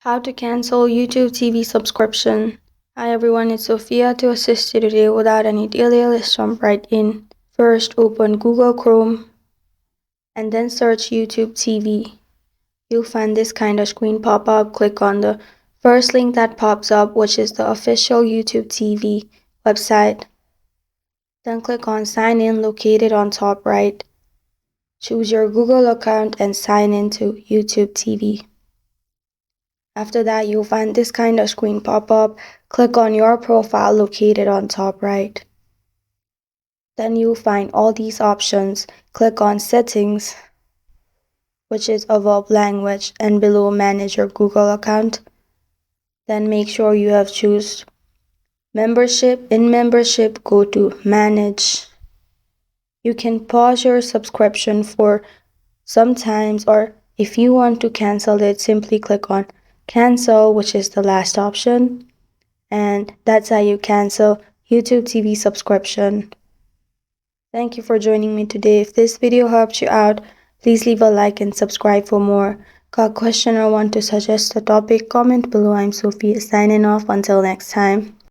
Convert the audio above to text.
How to cancel YouTube TV subscription. Hi everyone, it's Sophia to assist you today. Without any delay, let's jump right in. First, open Google Chrome and then search YouTube TV. You'll find this kind of screen pop up. Click on the first link that pops up, which is the official YouTube TV website. Then click on Sign In located on top right. Choose your Google account and sign in to YouTube TV. After that, you'll find this kind of screen pop up. Click on your profile located on top right. Then you'll find all these options. Click on Settings, which is above Language, and below Manage your Google account. Then make sure you have choose Membership. In Membership, go to Manage. You can pause your subscription for some times, or if you want to cancel it, simply click on Cancel, which is the last option. And that's how you cancel YouTube TV subscription. Thank you for joining me today. If this video helped you out, please leave a like and subscribe for more. Got a question or want to suggest a topic? Comment below. I'm Sophia signing off. Until next time.